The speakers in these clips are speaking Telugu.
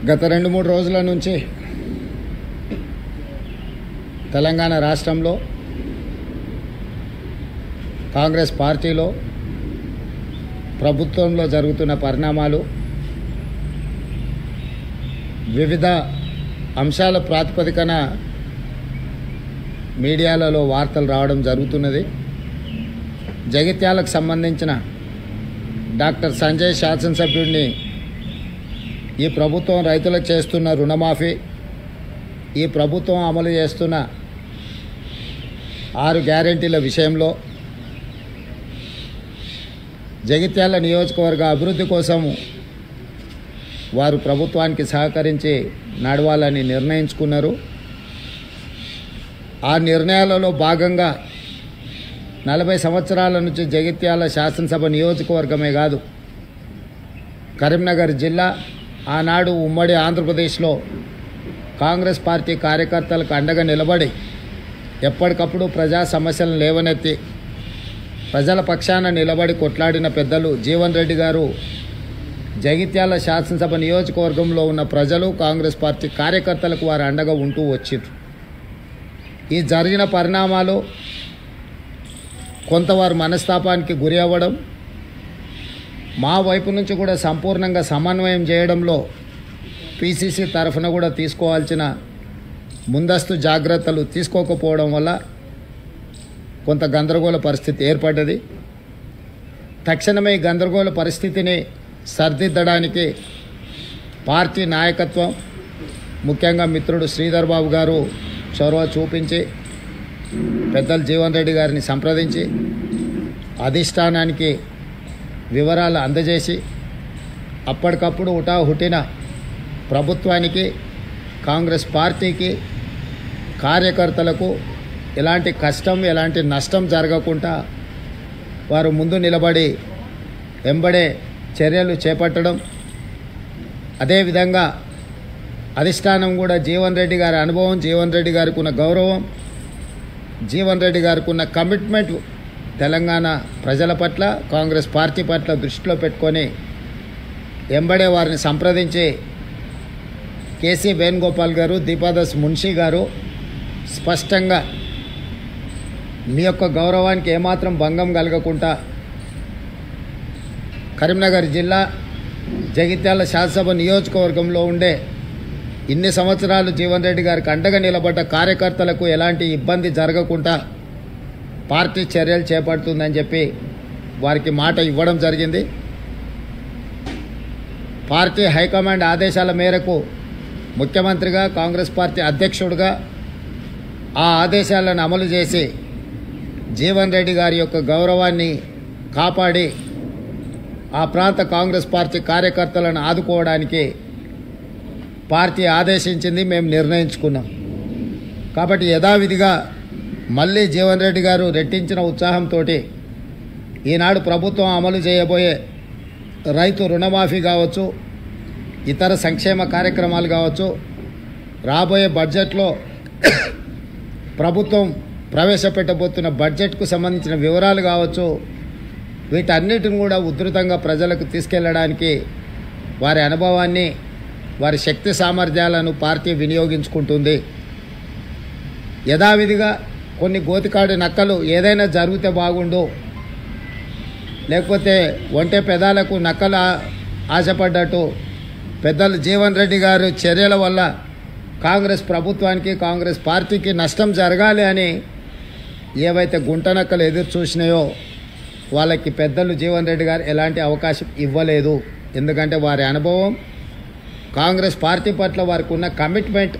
గత 2-3 రోజుల నుంచి తెలంగాణ రాష్ట్రంలో కాంగ్రెస్ పార్టీలో ప్రభుత్వంలో జరుగుతున్న పరిణామాలు వివిధ అంశాల ప్రాతిపదికన మీడియాలలో వార్తలు రావడం జరుగుతున్నది. జగిత్యాలకు సంబంధించిన డాక్టర్ సంజయ్ శాసనసభ్యుడిని ఈ ప్రభుత్వం రైతులకు చేస్తున్న రుణమాఫీ, ఈ ప్రభుత్వం అమలు చేస్తున్న 6 గ్యారెంటీల విషయంలో జగిత్యాల నియోజకవర్గ అభివృద్ధి కోసం వారు ప్రభుత్వానికి సహకరించి నడవాలని నిర్ణయించుకున్నారు. ఆ నిర్ణయాలలో భాగంగా 40 సంవత్సరాల నుంచి జగిత్యాల శాసనసభ నియోజకవర్గమే కాదు, కరీంనగర్ జిల్లా ఆనాడు ఉమ్మడి ఆంధ్రప్రదేశ్లో కాంగ్రెస్ పార్టీ కార్యకర్తలకు అండగా నిలబడి ఎప్పటికప్పుడు ప్రజా సమస్యలను లేవనెత్తి ప్రజల పక్షాన నిలబడి కొట్లాడిన పెద్దలు జీవన్ రెడ్డి గారు జగిత్యాల శాసనసభ నియోజకవర్గంలో ఉన్న ప్రజలు కాంగ్రెస్ పార్టీ కార్యకర్తలకు వారు అండగా ఉంటూ వచ్చిండ్రు. ఈ జరిగిన పరిణామాలు కొంతవారు మనస్తాపానికి గురి అవ్వడం, మా వైపు నుంచి కూడా సంపూర్ణంగా సమన్వయం చేయడంలో పిసిసి తరఫున కూడా తీసుకోవాల్సిన ముందస్తు జాగ్రత్తలు తీసుకోకపోవడం వల్ల కొంత గందరగోళ పరిస్థితి ఏర్పడ్డది. తక్షణమే గందరగోళ పరిస్థితిని సరిదిద్దడానికి పార్టీ నాయకత్వం, ముఖ్యంగా మిత్రుడు శ్రీధర్ బాబు గారు చొరవ చూపించి పెద్దలు జీవన్ రెడ్డి గారిని సంప్రదించి అధిష్టానానికి వివరాలు అందజేసి అప్పటికప్పుడు హుటాహుటిన ప్రభుత్వానికి, కాంగ్రెస్ పార్టీకి, కార్యకర్తలకు ఎలాంటి కష్టం, ఎలాంటి నష్టం జరగకుండా వారు ముందు నిలబడి వెంబడే చర్యలు చేపట్టడం, అదేవిధంగా అధిష్టానం కూడా జీవన్ రెడ్డి గారి అనుభవం, జీవన్ రెడ్డి గారికి ఉన్న గౌరవం, జీవన్ రెడ్డి గారికి ఉన్న కమిట్మెంట్ తెలంగాణ ప్రజల పట్ల, కాంగ్రెస్ పార్టీ పట్ల దృష్టిలో పెట్టుకొని వెంబడే వారిని సంప్రదించి కేసీ వేణుగోపాల్ గారు, దీపాదాస్ మున్షి గారు స్పష్టంగా మీ యొక్క గౌరవానికి ఏమాత్రం భంగం కలగకుండా కరీంనగర్ జిల్లా జగిత్యాల శాసనసభ నియోజకవర్గంలో ఉండే ఇన్ని సంవత్సరాలు జీవన్ రెడ్డి గారికి అండగా నిలబడ్డ కార్యకర్తలకు ఎలాంటి ఇబ్బంది జరగకుండా పార్టీ చర్యలు చేపడుతుందని చెప్పి వారికి మాట ఇవ్వడం జరిగింది. పార్టీ హైకమాండ్ ఆదేశాల మేరకు ముఖ్యమంత్రిగా, కాంగ్రెస్ పార్టీ అధ్యక్షుడిగా ఆ ఆదేశాలను అమలు చేసి జీవన్ రెడ్డి గారి యొక్క గౌరవాన్ని కాపాడి ఆ ప్రాంత కాంగ్రెస్ పార్టీ కార్యకర్తలను ఆదుకోవడానికి పార్టీ ఆదేశించింది, మేము నిర్ణయించుకున్నాం. కాబట్టి యథావిధిగా మళ్ళీ జీవన్ రెడ్డి గారు రెట్టించిన ఉత్సాహంతో ఈనాడు ప్రభుత్వం అమలు చేయబోయే రైతు రుణమాఫీ కావచ్చు, ఇతర సంక్షేమ కార్యక్రమాలు కావచ్చు, రాబోయే బడ్జెట్లో ప్రభుత్వం ప్రవేశపెట్టబోతున్న బడ్జెట్కు సంబంధించిన వివరాలు కావచ్చు, వీటన్నిటిని కూడా ఉధృతంగా ప్రజలకు తీసుకెళ్లడానికి వారి అనుభవాన్ని, వారి శక్తి సామర్థ్యాలను పార్టీ వినియోగించుకుంటుంది. యథావిధిగా కొన్ని గోతికాడు నక్కలు ఏదైనా జరిగితే బాగుండు, లేకపోతే ఒంటె పెదాలకు నక్కలు ఆశపడ్డట్టు పెద్దలు జీవన్ రెడ్డి గారు చర్యల వల్ల కాంగ్రెస్ ప్రభుత్వానికి, కాంగ్రెస్ పార్టీకి నష్టం జరగాలి అని ఏవైతే గుంట నక్కలు ఎదురు చూసినాయో వాళ్ళకి పెద్దలు జీవన్ రెడ్డి గారు ఎలాంటి అవకాశం ఇవ్వలేదు. ఎందుకంటే వారి అనుభవం, కాంగ్రెస్ పార్టీ పట్ల వారికి ఉన్న కమిట్మెంట్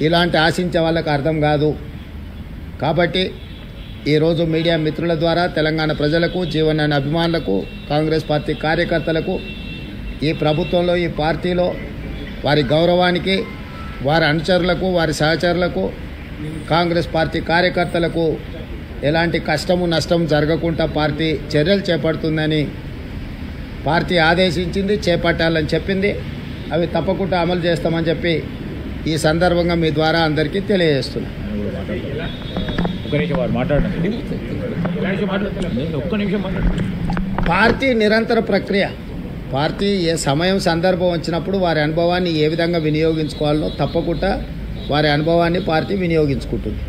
ఇలాంటి ఆశించే వాళ్ళకి అర్థం కాదు. కాబట్టి ఈరోజు మీడియా మిత్రుల ద్వారా తెలంగాణ ప్రజలకు, జీవన్ అనే అభిమానులకు, కాంగ్రెస్ పార్టీ కార్యకర్తలకు, ఈ ప్రభుత్వంలో, ఈ పార్టీలో వారి గౌరవానికి, వారి అనుచరులకు, వారి సహచరులకు, కాంగ్రెస్ పార్టీ కార్యకర్తలకు ఎలాంటి కష్టము నష్టం జరగకుండా పార్టీ చర్యలు చేపడుతుందని పార్టీ ఆదేశించింది, చేపట్టాలని చెప్పింది. అవి తప్పకుండా అమలు చేస్తామని చెప్పి ఈ సందర్భంగా మీ ద్వారా అందరికీ తెలియజేస్తున్నాను. పార్టీ నిరంతర ప్రక్రియ. పార్టీ ఏ సమయం సందర్భం వచ్చినప్పుడు వారి అనుభవాన్ని ఏ విధంగా వినియోగించుకోవాలో తప్పకుండా వారి అనుభవాన్ని పార్టీ వినియోగించుకుంటుంది.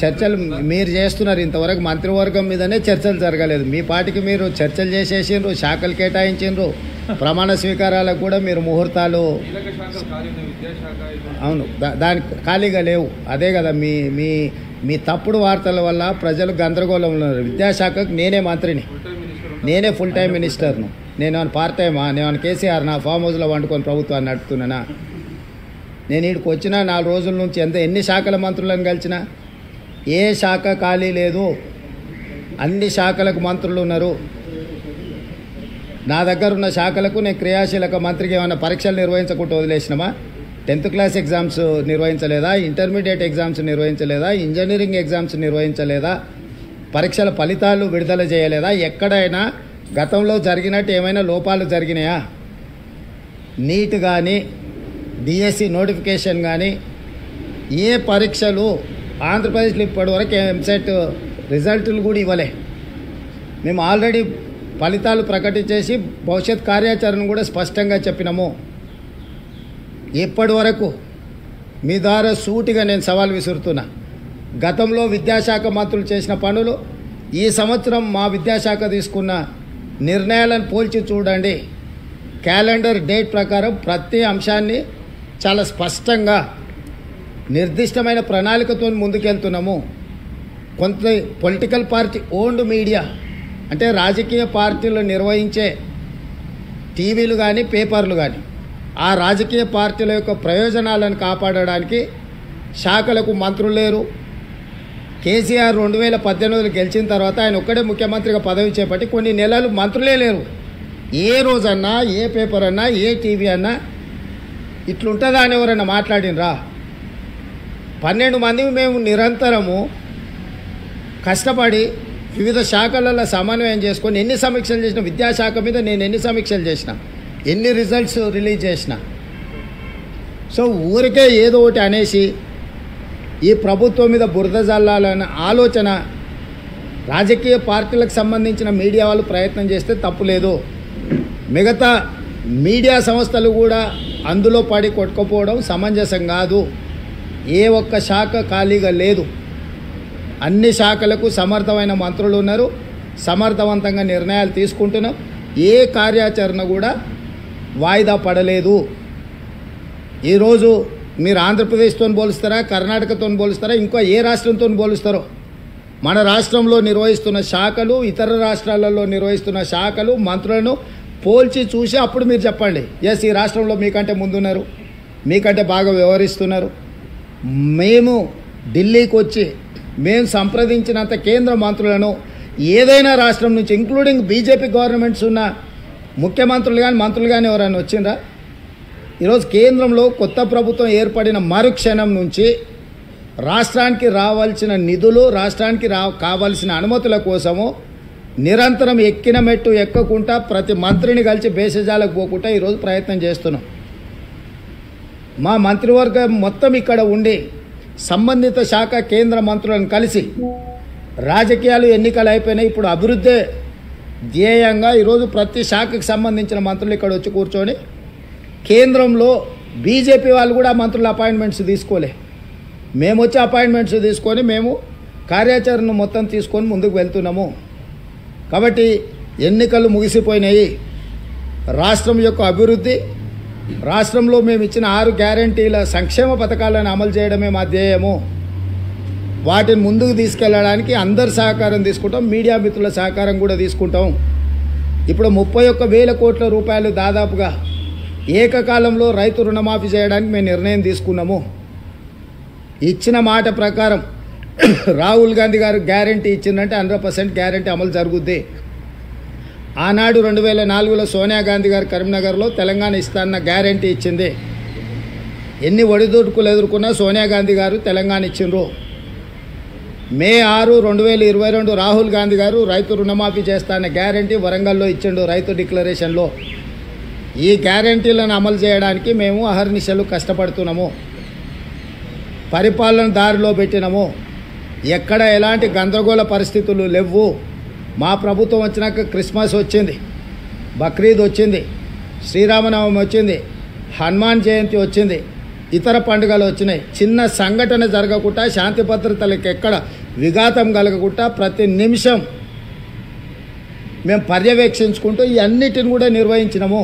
చర్చలు మీరు చేస్తున్నారు, ఇంతవరకు మంత్రివర్గం మీదనే చర్చలు జరగలేదు. మీ పార్టీకి మీరు చర్చలు చేసేసిండ్రు, శాఖలు కేటాయించిండ్రు, ప్రమాణ స్వీకారాలకు కూడా మీరు ముహూర్తాలు అవును దానికి ఖాళీగా లేవు. అదే కదా మీ మీ మీ తప్పుడు వార్తల వల్ల ప్రజలు గందరగోళంలో ఉన్నారు. విద్యాశాఖకు నేనే మంత్రిని, నేనే ఫుల్ టైం మినిస్టర్ను. నేను పార్ట్ టైమా? నేను కేసీఆర్ నా ఫామ్ హౌస్లో వండుకొని ప్రభుత్వాన్ని నడుపుతున్నానా? నేను ఇక్కడికి వచ్చిన 4 రోజుల నుంచి ఎన్ని శాఖల మంత్రులను కలిసినా ఏ శాఖ ఖాళీ లేదు. అన్ని శాఖలకు మంత్రులు ఉన్నారు. నా దగ్గర ఉన్న శాఖలకు నేను క్రియాశీలక మంత్రికి ఏమైనా పరీక్షలు నిర్వహించకుండా వదిలేసినామా? 10th క్లాస్ ఎగ్జామ్స్ నిర్వహించలేదా? ఇంటర్మీడియట్ ఎగ్జామ్స్ నిర్వహించలేదా? ఇంజనీరింగ్ ఎగ్జామ్స్ నిర్వహించలేదా? పరీక్షల ఫలితాలు విడుదల చేయలేదా? ఎక్కడైనా గతంలో జరిగినట్టు ఏమైనా లోపాలు జరిగినాయా? నీట్ కానీ డిఎస్సి నోటిఫికేషన్ కానీ ఏ పరీక్షలు ఆంధ్రప్రదేశ్లో ఇప్పటివరకు ఎంసెట్ రిజల్టులు కూడా ఇవ్వలే. మేము ఆల్రెడీ ఫలితాలు ప్రకటించేసి భవిష్యత్ కార్యాచరణ కూడా స్పష్టంగా చెప్పినాము. ఇప్పటి వరకు మీ ద్వారా సూటిగా నేను సవాల్ విసురుతున్నా. గతంలో విద్యాశాఖ మంత్రులు చేసిన పనులు, ఈ సంవత్సరం మా విద్యాశాఖ తీసుకున్న నిర్ణయాలను పోల్చి చూడండి. క్యాలెండర్ డేట్ ప్రకారం ప్రతి అంశాన్ని చాలా స్పష్టంగా నిర్దిష్టమైన ప్రణాళికతో ముందుకెళ్తున్నాము. కొంత పొలిటికల్ పార్టీ ఓన్డ్ మీడియా అంటే రాజకీయ పార్టీలు నిర్వహించే టీవీలు కానీ పేపర్లు కానీ ఆ రాజకీయ పార్టీల యొక్క ప్రయోజనాలను కాపాడడానికి శాఖలకు మంత్రులు లేరు. కేసీఆర్ 2018 గెలిచిన తర్వాత ఆయన ఒక్కడే ముఖ్యమంత్రిగా పదవి చేపట్టి కొన్ని నెలలు మంత్రులే లేరు. ఏ రోజన్నా ఏ పేపర్ అన్నా ఏ టీవీ అన్నా ఇట్లుంటుందా అని ఎవరైనా మాట్లాడినరా? 12 మంది మేము నిరంతరము కష్టపడి వివిధ శాఖలలో సమన్వయం చేసుకొని ఎన్ని సమీక్షలు చేసిన, విద్యాశాఖ మీద నేను ఎన్ని సమీక్షలు చేసిన, ఎన్ని రిజల్ట్స్ రిలీజ్ చేసిన. సో ఊరికే ఏదో ఒకటి అనేసి ఈ ప్రభుత్వం మీద బురద జల్లాలన్న ఆలోచన రాజకీయ పార్టీలకు సంబంధించిన మీడియా వాళ్ళు ప్రయత్నం చేస్తే తప్పులేదు. మిగతా మీడియా సంస్థలు కూడా అందులో పడి కొట్టుకుపోవడం సమంజసం కాదు. ఏ ఒక్క శాఖ ఖాళీగా లేదు. అన్ని శాఖలకు సమర్థమైన మంత్రులు ఉన్నారు, సమర్థవంతంగా నిర్ణయాలు తీసుకుంటున్నాం. ఏ కార్యాచరణ కూడా వాయిదా పడలేదు. ఈరోజు మీరు ఆంధ్రప్రదేశ్తో పోలుస్తారా, కర్ణాటకతో పోలుస్తారా, ఇంకో ఏ రాష్ట్రంతో పోలుస్తారో మన రాష్ట్రంలో నిర్వహిస్తున్న శాఖలు, ఇతర రాష్ట్రాలలో నిర్వహిస్తున్న శాఖలు, మంత్రులను పోల్చి చూసి అప్పుడు మీరు చెప్పండి, ఎస్ ఈ రాష్ట్రంలో మీకంటే ముందున్నారు, మీకంటే బాగా వ్యవహరిస్తున్నారు. మేము ఢిల్లీకి వచ్చి మేము సంప్రదించినంత కేంద్ర మంత్రులను ఏదైనా రాష్ట్రం నుంచి ఇంక్లూడింగ్ బీజేపీ గవర్నమెంట్స్ ఉన్న ముఖ్యమంత్రులు కానీ మంత్రులు కానీ ఎవరైనా వచ్చిండ్రా? ఈరోజు కేంద్రంలో కొత్త ప్రభుత్వం ఏర్పడిన మరుక్షణం నుంచి రాష్ట్రానికి రావాల్సిన నిధులు, రాష్ట్రానికి కావాల్సిన అనుమతుల కోసము నిరంతరం ఎక్కిన మెట్టు ఎక్కకుండా ప్రతి మంత్రిని కలిసి బేసజాలకు పోకుండా ఈరోజు ప్రయత్నం చేస్తున్నాం. మా మంత్రివర్గం మొత్తం ఇక్కడ ఉండి సంబంధిత శాఖ కేంద్ర మంత్రులను కలిసి రాజకీయాలు ఎన్నికలు అయిపోయినాయి, ఇప్పుడు అభివృద్ధి ధ్యేయంగా ఈరోజు ప్రతి శాఖకు సంబంధించిన మంత్రులు ఇక్కడ వచ్చి కూర్చొని కేంద్రంలో బీజేపీ వాళ్ళు కూడా మంత్రుల అపాయింట్మెంట్స్ తీసుకోలే, మేము వచ్చి అపాయింట్మెంట్స్ తీసుకొని మేము కార్యాచరణ మొత్తం తీసుకొని ముందుకు వెళ్తున్నాము. కాబట్టి ఎన్నికలు ముగిసిపోయినాయి. రాష్ట్రం యొక్క అభివృద్ధి, రాష్ట్రంలో మేము ఇచ్చిన 6 గ్యారంటీల సంక్షేమ పథకాలను అమలు చేయడమే మా ధ్యేయము. వాటిని ముందుకు తీసుకెళ్ళడానికి అందరి సహకారం తీసుకుంటాం, మీడియా మిత్రుల సహకారం కూడా తీసుకుంటాం. ఇప్పుడు 31,000 కోట్ల రూపాయలు దాదాపుగా ఏకకాలంలో రైతు రుణమాఫీ చేయడానికి మేము నిర్ణయం తీసుకున్నాము. ఇచ్చిన మాట ప్రకారం రాహుల్ గాంధీ గారు గ్యారంటీ ఇచ్చిందంటే 100% గ్యారంటీ అమలు జరుగుద్ది. ఆనాడు 2004లో సోనియా గాంధీ గారు కరీంనగర్లో తెలంగాణ ఇస్తాన్న గ్యారంటీ ఇచ్చింది. ఎన్ని ఒడిదుడుకులు ఎదుర్కొన్నా సోనియా గాంధీ గారు తెలంగాణ ఇచ్చిండ్రు. మే 6, 2022 రాహుల్ గాంధీ గారు రైతు రుణమాఫీ చేస్తాన్న గ్యారంటీ వరంగల్లో ఇచ్చిండు రైతు డిక్లరేషన్లో. ఈ గ్యారంటీలను అమలు చేయడానికి మేము అహర్నిశలు కష్టపడుతున్నాము, పరిపాలన దారిలో పెట్టినాము. ఎక్కడ ఎలాంటి గందరగోళ పరిస్థితులు లేవు. మా ప్రభుత్వం వచ్చినాక క్రిస్మస్ వచ్చింది. బక్రీద్ వచ్చింది, శ్రీరామనవమి వచ్చింది, హనుమాన్ జయంతి వచ్చింది, ఇతర పండుగలు వచ్చినాయి. చిన్న సంఘటన జరగకుండా, శాంతి భద్రతలకు ఎక్కడ విఘాతం కలగకుండా ప్రతి నిమిషం మేము పర్యవేక్షించుకుంటూ ఈ అన్నిటిని కూడా నిర్వహించినాము.